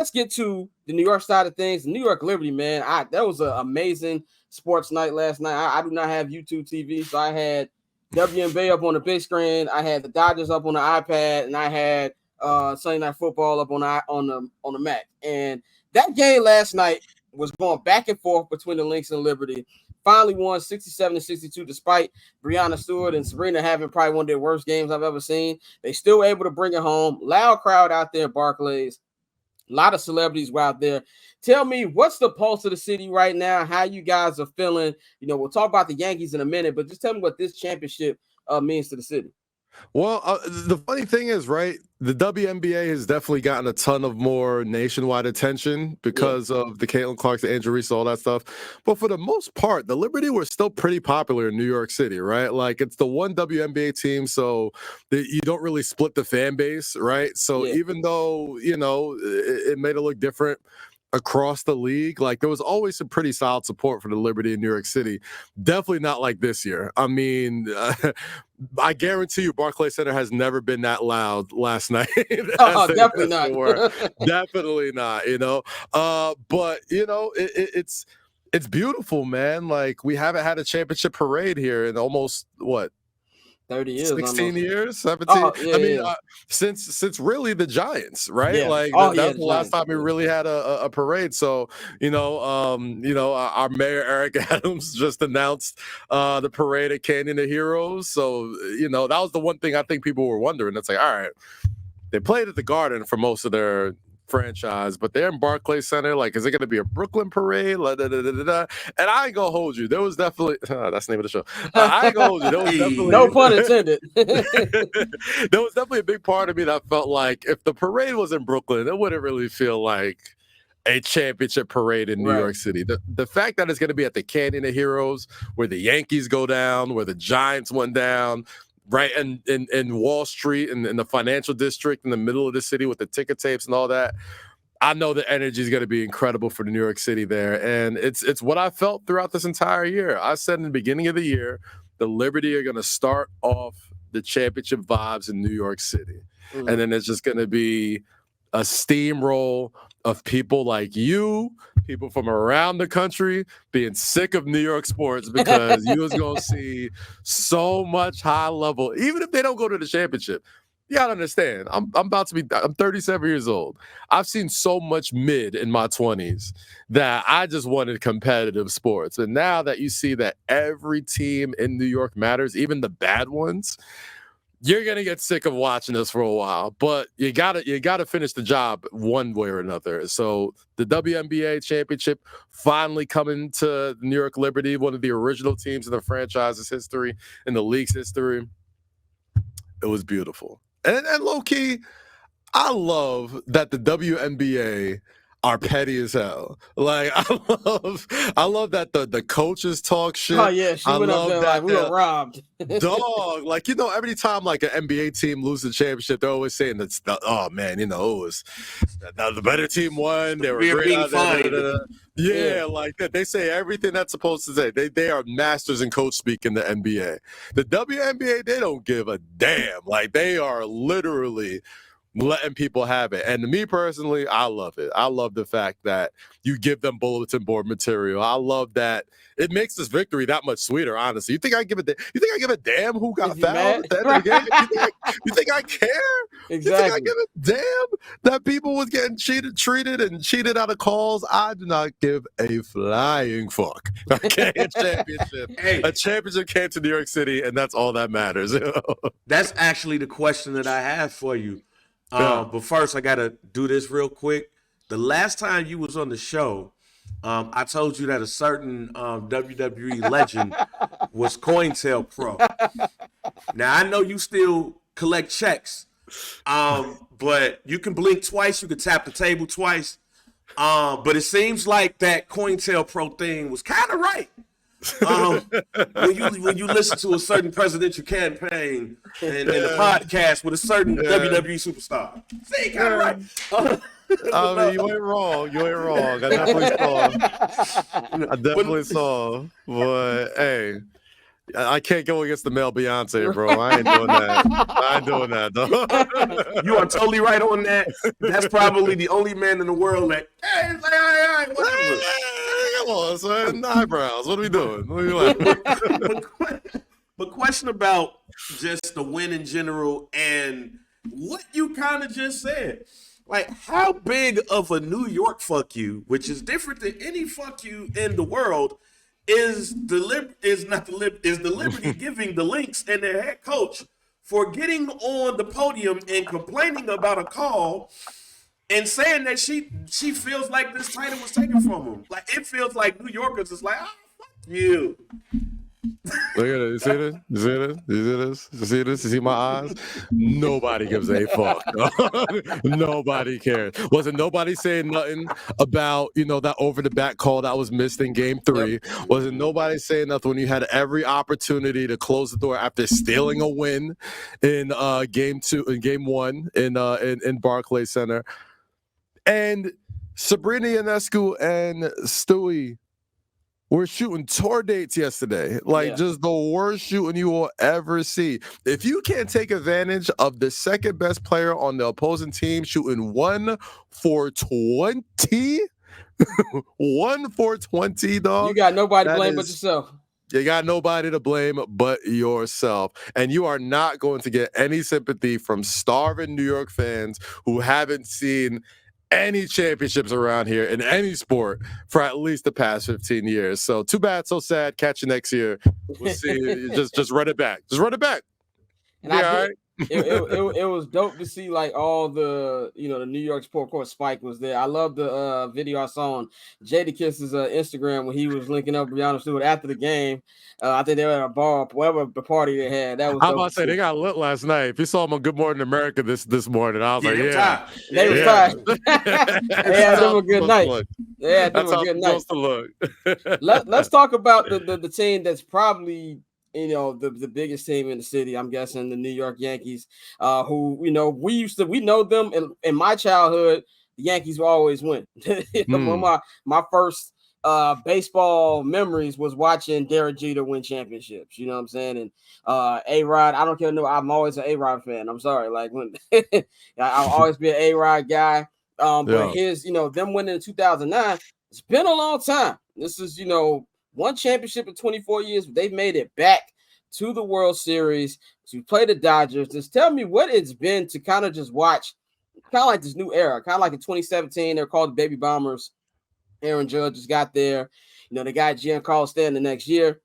let's get to the New York side of things. The New York Liberty, man. That was an amazing sports night last night. I do not have YouTube TV, so I had WNBA up on the big screen. I had the Dodgers up on the iPad, and I had Sunday Night Football up on the Mac. And that game last night was going back and forth between the Lynx and Liberty. Finally won 67-62, despite Breanna Stewart and Sabrina having probably one of their worst games I've ever seen. They still able to bring it home. Loud crowd out there in Barclays. A lot of celebrities were out there. Tell me, what's the pulse of the city right now? How you guys are feeling? We'll talk about the Yankees in a minute, but just tell me what this championship means to the city. Well, the funny thing is, right, the WNBA has definitely gotten a ton of more nationwide attention because of the Caitlin Clark, the Angel Reese, all that stuff. But for the most part, the Liberty were still pretty popular in New York City, right? Like, it's the one WNBA team, so you don't really split the fan base, right? So even though, it made it look different across the league, like, there was always some pretty solid support for the Liberty in New York City. Definitely not like this year. I mean, I guarantee you Barclays Center has never been that loud last night. Definitely not. Definitely not, but it's beautiful, man. Like, we haven't had a championship parade here in almost 30 years, 16 almost. Years, 17. Since really the Giants, right? Yeah. Like, that's the last time we really had a parade. So, our mayor Eric Adams just announced the parade at Canyon of Heroes. So, that was the one thing I think people were wondering. It's like, all right, they played at the Garden for most of their franchise, but they're in Barclays Center. Like, is it going to be a Brooklyn parade? And I ain't gonna hold you. There was definitely that's the name of the show. I ain't gonna hold you. There was definitely no pun intended. There was definitely a big part of me that felt like if the parade was in Brooklyn, it wouldn't really feel like a championship parade in New York City. The fact that it's going to be at the Canyon of Heroes, where the Yankees go down, where the Giants went down, right, and in Wall Street and in the financial district in the middle of the city with the ticket tapes and all that, I know the energy is going to be incredible for New York City there. And it's what I felt throughout this entire year. I said in the beginning of the year, the Liberty are going to start off the championship vibes in New York City. And then it's just going to be a steamroll of people like you, people from around the country being sick of New York sports, because you was going to see so much high level, even if they don't go to the championship. You gotta understand, I'm 37 years old. I've seen so much mid in my 20s that I just wanted competitive sports. And now that you see that every team in New York matters, even the bad ones, you're gonna get sick of watching this for a while, but you gotta finish the job one way or another. So the WNBA championship finally coming to the New York Liberty, one of the original teams in the franchise's history, in the league's history. It was beautiful. And low key, I love that the WNBA are petty as hell. Like, I love that the coaches talk shit. Oh yeah, she went up there like we were robbed. Dog, like, every time like an NBA team loses the championship, they're always saying that's oh man, it was the better team won. They were great. Yeah, like that. They say everything that's supposed to say. They are masters in coach speak in the NBA. The WNBA, they don't give a damn. Like, they are literally letting people have it. And to me personally, I love it. I love the fact that you give them bulletin board material. I love that it makes this victory that much sweeter, honestly. You think I give a damn who got fouled at the end of the game? You think I care? Exactly. You think I give a damn that people was getting treated out of calls? I do not give a flying fuck. Okay, a championship. A championship came to New York City, and that's all that matters. That's actually the question that I have for you. But first, I got to do this real quick. The last time you was on the show, I told you that a certain WWE legend was COINTELPRO. Now, I know you still collect checks, but you can blink twice. You can tap the table twice. But it seems like that COINTELPRO thing was kind of right. When you listen to a certain presidential campaign and a podcast with a certain WWE superstar, see, kind of right. I mean, you ain't wrong. I definitely saw. But hey, I can't go against the male Beyonce, bro. I ain't doing that. I ain't doing that, though. You are totally right on that. That's probably the only man in the world that, hey, it's like, all right, whatever. Come on, son. Eyebrows. What are we doing? What are we laughing? But question about just the win in general and what you kind of just said. Like, how big of a New York fuck you, which is different than any fuck you in the world, is the Liberty giving the Lynx and their head coach for getting on the podium and complaining about a call and saying that she feels like this title was taken from him. Like, it feels like New Yorkers is like, oh, fuck you. Look at it. You see this? You see this? You see this? You see this? You see my eyes? Nobody gives a fuck. Nobody cares. Wasn't nobody saying nothing about, that over the back call that was missed in game 3. Yep. Wasn't nobody saying nothing when you had every opportunity to close the door after stealing a win in game 1 in Barclays Center. And Sabrina Ionescu and Stewie were shooting tour dates yesterday. Just the worst shooting you will ever see. If you can't take advantage of the second best player on the opposing team shooting 1 for 20, 1 for 20, dog. You got nobody to blame but yourself. You got nobody to blame but yourself. And you are not going to get any sympathy from starving New York fans who haven't seen any championships around here in any sport for at least the past 15 years. So too bad, so sad. Catch you next year. We'll see. just run it back. Just run it back. And it was dope to see all the the New York Sport Court Spike was there. I love the video I saw on Jadakiss's Instagram when he was linking up with Brianna Stewart after the game. I think they were at a bar, whatever the party they had. That was. I'm about to say they got lit last night. If you saw them on Good Morning America this morning, I was they were tired. They had them a good night. Yeah, that's how it's supposed to look. Let's talk about the team that's probably the biggest team in the city. I'm guessing the New York Yankees, who we know them in my childhood. The Yankees will always win. One of my first baseball memories was watching Derek Jeter win championships. You know what I'm saying? And A-Rod, I don't care. No, I'm always an A-Rod fan. I'm sorry. When I'll always be an A-Rod guy. But his, them winning in 2009, it's been a long time. This is, one championship in 24 years, but they've made it back to the World Series to play the Dodgers. Just tell me what it's been to kind of just watch, kind of like this new era, kind of like in 2017, they're called the Baby Bombers. Aaron Judge just got there. They got Giancarlo Stanton the next year.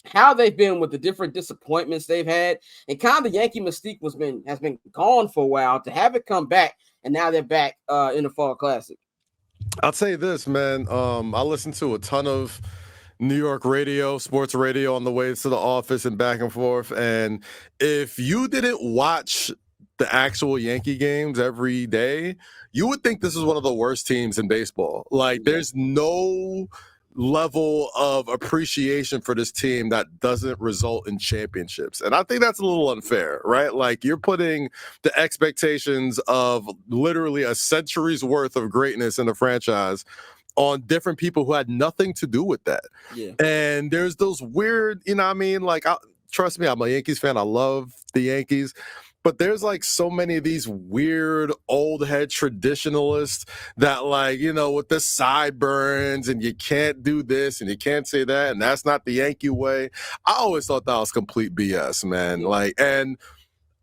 How they've been with the different disappointments they've had, and kind of the Yankee mystique has been gone for a while. To have it come back, and now they're back in the Fall Classic. I'll tell you this, man. I listened to a ton of New York radio, sports radio on the way to the office and back and forth. And if you didn't watch the actual Yankee games every day, you would think this is one of the worst teams in baseball. There's no level of appreciation for this team that doesn't result in championships. And I think that's a little unfair, right? You're putting the expectations of literally a century's worth of greatness in the franchise on different people who had nothing to do with that. Yeah. And there's those weird, trust me, I'm a Yankees fan. I love the Yankees. But there's so many of these weird old head traditionalists that with the sideburns and you can't do this and you can't say that and that's not the Yankee way. I always thought that was complete BS, man. And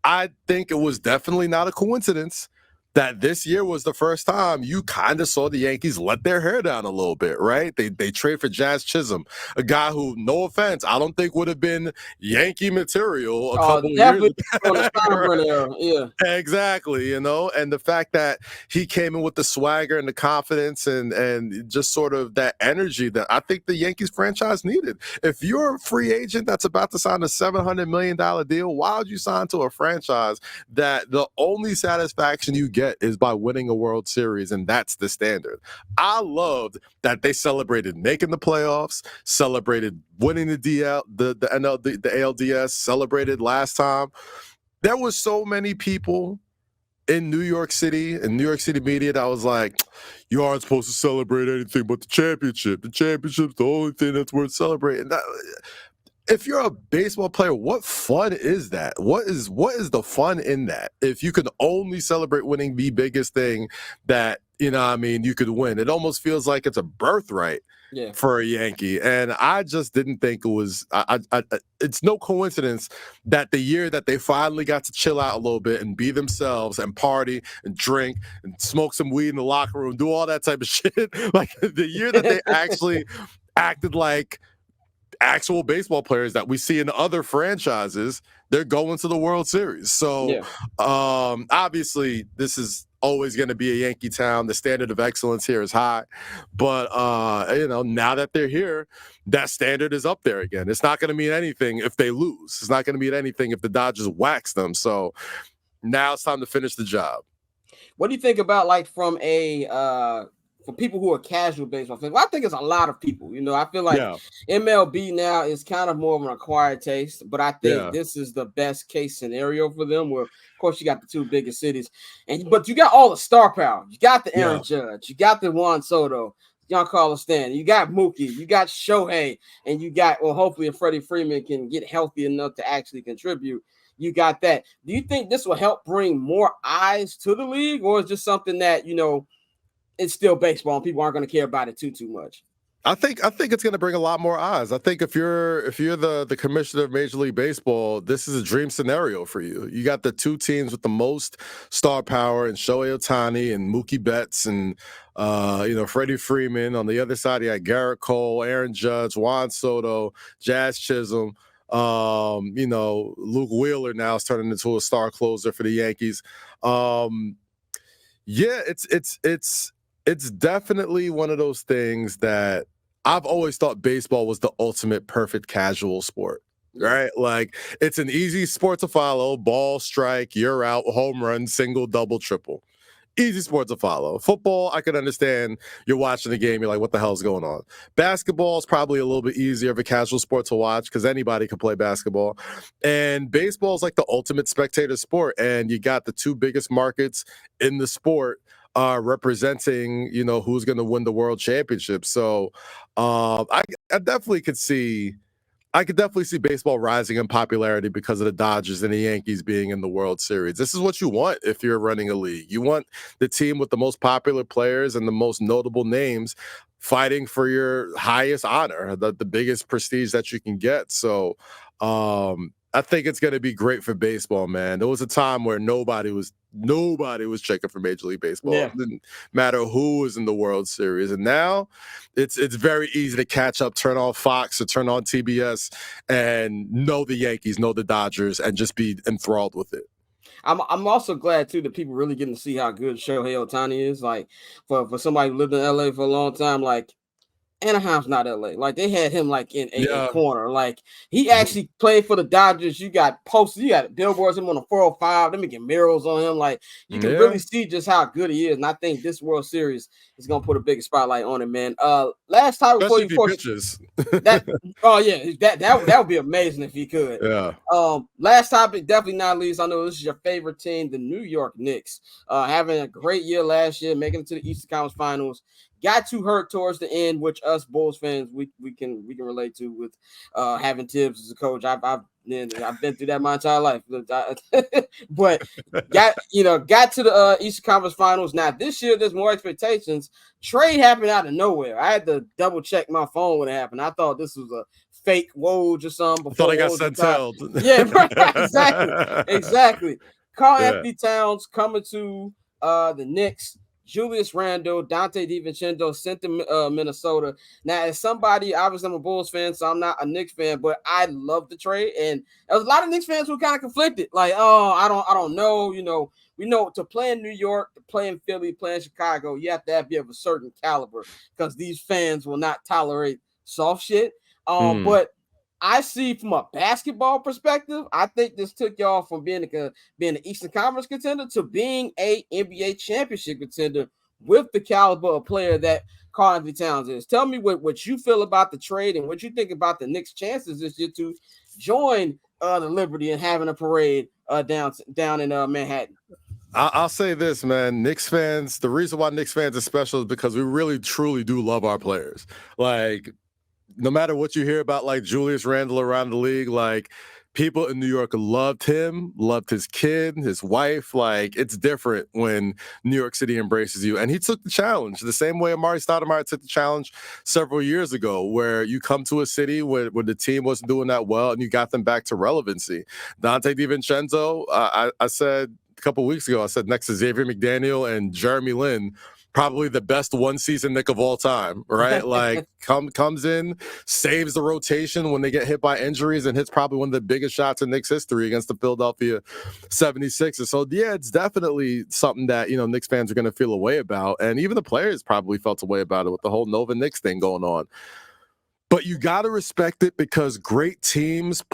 I think it was definitely not a coincidence that this year was the first time you kind of saw the Yankees let their hair down a little bit, right? They trade for Jazz Chisholm, a guy who, no offense, I don't think would have been Yankee material a couple years ago. Yeah, exactly. And the fact that he came in with the swagger and the confidence and just sort of that energy that I think the Yankees franchise needed. If you're a free agent that's about to sign a $700 million deal, why would you sign to a franchise that the only satisfaction you get is by winning a World Series, and that's the standard? I loved that they celebrated making the playoffs, celebrated winning the ALDS, celebrated last time. There was so many people in New York City and New York City media that was like, you aren't supposed to celebrate anything but the championship. The championship's the only thing that's worth celebrating. if you're a baseball player, what fun is that? What is the fun in that? If you can only celebrate winning the biggest thing that, you know what I mean, you could win. It almost feels like it's a birthright for a Yankee. And I just didn't think it was it's no coincidence that the year that they finally got to chill out a little bit and be themselves and party and drink and smoke some weed in the locker room, do all that type of shit, like the year that they actually acted like actual baseball players that we see in other franchises, they're going to the World Series. So obviously this is always going to be a Yankee town. The standard of excellence here is high, but you know, now that they're here, that standard is up there again. It's not going to mean anything if they lose. It's not going to mean anything if the Dodgers wax them. So now it's time to finish the job. What do you think about, like, from a for people who are casual baseball fans? Well, I think it's a lot of people. You know, I feel like MLB now is kind of more of an acquired taste, but I think this is the best case scenario for them. Where, of course, you got the two biggest cities, but you got all the star power. You got the Aaron Judge, you got the Juan Soto, Giancarlo Stanton, you got Mookie, you got Shohei, and you got, well, hopefully, if Freddie Freeman can get healthy enough to actually contribute. You got that. Do you think this will help bring more eyes to the league, or is just something that, you know, it's still baseball and people aren't going to care about it too much? I think it's going to bring a lot more eyes. I think if you're the commissioner of Major League Baseball, this is a dream scenario for you. You got the two teams with the most star power, and Shohei Ohtani and Mookie Betts and you know, Freddie Freeman. On the other side, you got Garrett Cole, Aaron Judge, Juan Soto, Jazz Chisholm. You know, Luke Wheeler now is turning into a star closer for the Yankees. Yeah, it's definitely one of those things that I've always thought baseball was the ultimate perfect casual sport, right? Like, it's an easy sport to follow: ball, strike, you're out, home run, single, double, triple. Easy sport to follow. Football, I can understand. You're watching the game, you're like, what the hell is going on? Basketball is probably a little bit easier of a casual sport to watch because anybody can play basketball. And baseball is like the ultimate spectator sport. And you got the two biggest markets in the sport representing, you know, who's going to win the world championship. So I definitely could see baseball rising in popularity because of the Dodgers and the Yankees being in the World Series. This is what you want if you're running a league. You want the team with the most popular players and the most notable names fighting for your highest honor, the biggest prestige that you can get. So I think it's going to be great for baseball, man. There was a time where nobody was checking for Major League Baseball. Yeah. It didn't matter who was in the World Series. And now it's very easy to catch up, turn on Fox or turn on TBS and know the Yankees, know the Dodgers, and just be enthralled with it. I'm also glad too that people really getting to see how good Shohei Ohtani is. Like, for somebody who lived in LA for a long time, like, Anaheim's not LA. Like, they had him like in a corner. Like, he actually played for the Dodgers. You got posters, you got billboards him on the 405. They making murals on him. Like, you can really see just how good he is. And I think this World Series is gonna put a big spotlight on him, man. Last time before you pitches. That would be amazing if he could. Yeah. Last topic, definitely not least. I know this is your favorite team, the New York Knicks. Having a great year last year, making it to the Eastern Conference Finals. Got too hurt towards the end, which us Bulls fans we can relate to with having Tibbs as a coach. I've been through that my entire life, but got to the Eastern Conference Finals. Now this year, there's more expectations. Trade happened out of nowhere. I had to double check my phone when it happened. I thought this was a fake Woj or something. I thought I got sent. Yeah, exactly. Karl Anthony Towns coming to the Knicks. Julius Randle, Dante DiVincenzo sent to Minnesota. Now, as somebody, obviously I'm a Bulls fan, so I'm not a Knicks fan, but I love the trade. And there was a lot of Knicks fans who were kind of conflicted. Like, I don't know. You know, we know to play in New York, to play in Philly, play in Chicago, you have to be of a certain caliber because these fans will not tolerate soft shit. But I see from a basketball perspective, I think this took y'all from being an Eastern Conference contender to being a NBA championship contender with the caliber of player that Karl Anthony Towns is. Tell me what you feel about the trade and what you think about the Knicks' chances this year to join the Liberty and having a parade down in Manhattan. I'll say this, man. Knicks fans, the reason why Knicks fans are special is because we really, truly do love our players. Like, no matter what you hear about like Julius Randle around the league, like people in New York loved him, loved his kid, his wife. Like it's different when New York City embraces you. And he took the challenge the same way Amari Stoudemire took the challenge several years ago, where you come to a city where the team wasn't doing that well and you got them back to relevancy. Dante DiVincenzo, I said a couple of weeks ago, I said next to Xavier McDaniel and Jeremy Lin, probably the best one-season Knick of all time, right? Like, comes in, saves the rotation when they get hit by injuries, and hits probably one of the biggest shots in Knicks history against the Philadelphia 76ers. So, yeah, it's definitely something that, you know, Knicks fans are going to feel a way about, and even the players probably felt a way about it with the whole Nova Knicks thing going on. But you got to respect it because great teams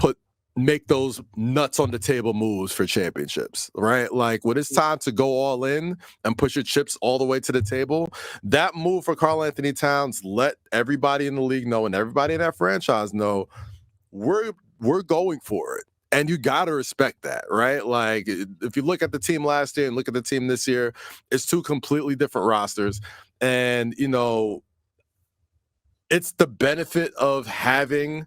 make those nuts on the table moves for championships, right? Like when it's time to go all in and push your chips all the way to the table, that move for Karl Anthony Towns let everybody in the league know and everybody in that franchise know we're going for it. And you got to respect that, right? Like if you look at the team last year and look at the team this year, it's two completely different rosters. And, you know, it's the benefit of having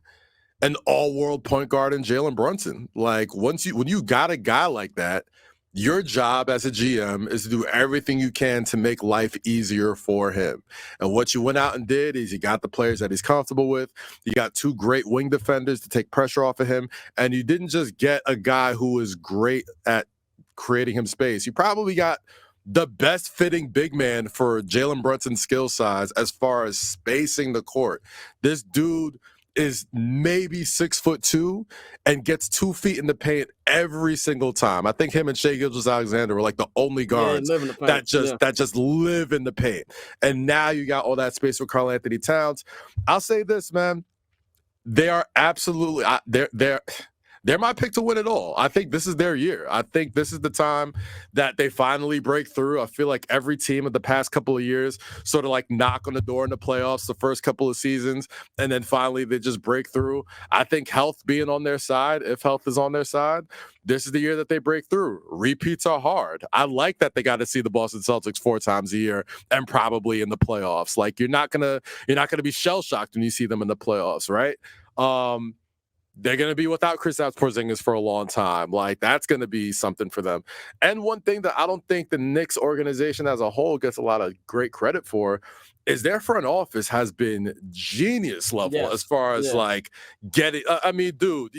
an all-world point guard in Jalen Brunson. Like when you got a guy like that, your job as a GM is to do everything you can to make life easier for him. And what you went out and did is you got the players that he's comfortable with. You got two great wing defenders to take pressure off of him. And you didn't just get a guy who is great at creating him space. You probably got the best fitting big man for Jalen Brunson's skill size as far as spacing the court. This dude is maybe 6'2" and gets 2 feet in the paint every single time. I think him and Shai Gilgeous-Alexander were like the only guards that just live in the paint. And now you got all that space for Karl Anthony Towns. I'll say this, man. They are absolutely they're my pick to win it all. I think this is their year. I think this is the time that they finally break through. I feel like every team of the past couple of years sort of like knock on the door in the playoffs the first couple of seasons, and then finally they just break through. I think health being on their side, if health is on their side, this is the year that they break through. Repeats are hard. I like that they got to see the Boston Celtics 4 times a year and probably in the playoffs. Like you're not gonna be shell shocked when you see them in the playoffs, right? They're going to be without Kristaps Porzingis for a long time. Like, that's going to be something for them. And one thing that I don't think the Knicks organization as a whole gets a lot of great credit for is their front office has been genius level as far as like getting. I mean, dude,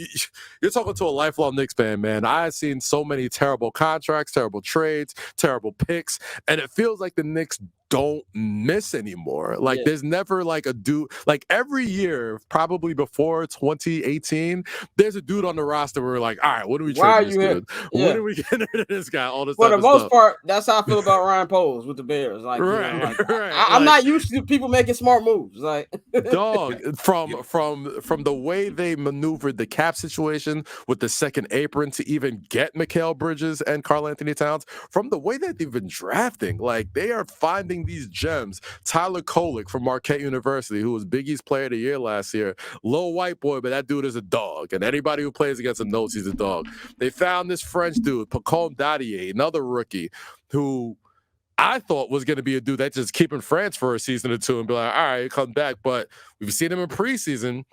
you're talking to a lifelong Knicks fan, man. I've seen so many terrible contracts, terrible trades, terrible picks, and it feels like the Knicks don't miss anymore. Like there's never like a dude, like every year, probably before 2018, there's a dude on the roster where we're like, all right, what are we trading this dude? When are we getting rid of this guy? All this for the most part, that's how I feel about Ryan Poles with the Bears. Like, I'm not used to people making smart moves. Like dog, from the way they maneuvered the cap situation with the second apron to even get Mikal Bridges and Karl Anthony Towns, from the way that they've been drafting, like they are finding these gems. Tyler Kolek from Marquette University, who was Big East Player of the Year last year. Little white boy, but that dude is a dog. And anybody who plays against him knows he's a dog. They found this French dude, Pacome Dadier, another rookie, who I thought was going to be a dude that just keep in France for a season or two and be like, all right, come back. But we've seen him in preseason,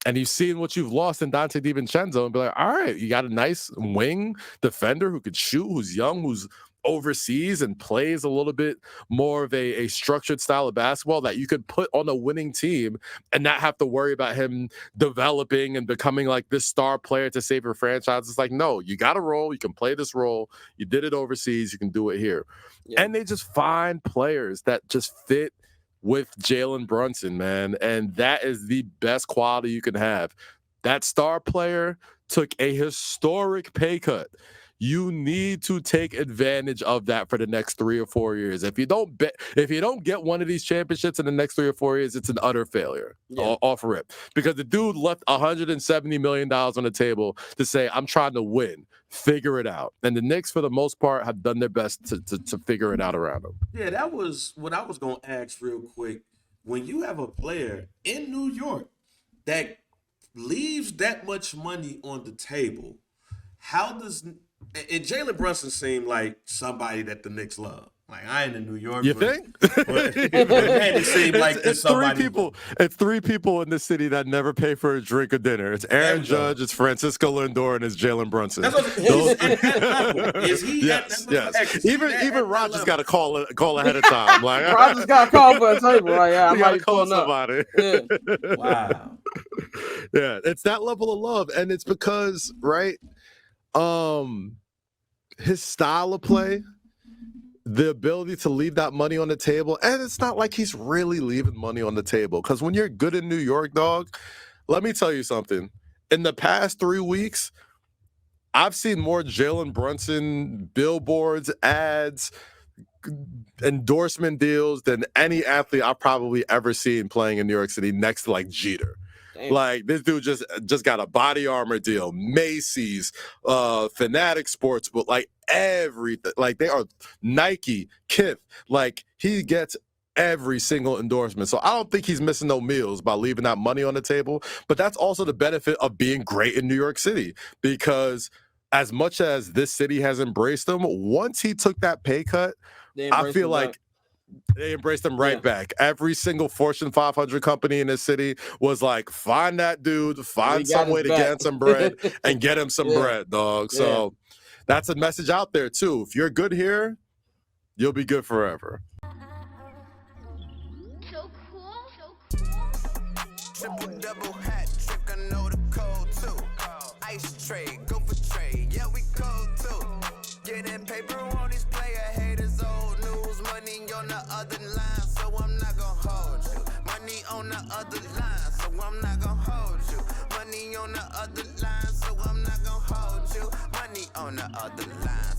and you've seen what you've lost in Dante DiVincenzo and be like, all right, you got a nice wing defender who could shoot, who's young, who's overseas and plays a little bit more of a structured style of basketball that you could put on a winning team and not have to worry about him developing and becoming like this star player to save your franchise. It's like, no, you got a role. You can play this role. You did it overseas. You can do it here. And they just find players that just fit with Jalen Brunson, man. And that is the best quality you can have. That star player took a historic pay cut. You need to take advantage of that for the next 3 or 4 years. If you don't get one of these championships in the next 3 or 4 years, it's an utter failure off rip. Because the dude left $170 million on the table to say, I'm trying to win. Figure it out. And the Knicks, for the most part, have done their best to figure it out around him. Yeah, that was what I was going to ask real quick. When you have a player in New York that leaves that much money on the table, how does... And Jalen Brunson seemed like somebody that the Knicks love. Like, I ain't in New York. You think? But man, it seemed like it's somebody. It's three people in the city that never pay for a drink or dinner. It's Aaron Judge, it's Francisco Lindor, and it's Jalen Brunson. That's what is he? Yes. Even Roger's got to call ahead of time. Like Roger's got to call for a table. Like, yeah, I might be call pulling somebody. Yeah. Wow. Yeah, it's that level of love, and it's because his style of play, the ability to leave that money on the table, and it's not like he's really leaving money on the table. Because when you're good in New York, dog, let me tell you something. In the past 3 weeks, I've seen more Jalen Brunson billboards, ads, endorsement deals than any athlete I've probably ever seen playing in New York City, next to like Jeter. Damn. Like, this dude just got a body armor deal, Macy's, Fanatics Sportsbook, like everything. Like, they are Nike, Kith. Like, he gets every single endorsement. So I don't think he's missing no meals by leaving that money on the table. But that's also the benefit of being great in New York City, because as much as this city has embraced him, once he took that pay cut, I feel like they embraced him right back. Every single Fortune 500 company in this city was like, find that dude, find some way to get him some bread and get him some bread, dog. So that's a message out there too. If you're good here, you'll be good forever. So cool. Triple double hat trick, I know the code too. Ice trade, go for trade, yeah, we cold too. Getting paper on these player haters, old news, money on the other line, so I'm not gonna hold you. Money on the other line, so I'm not gonna hold you. Money on the other line, so I'm not gonna hold you. Money on the other line.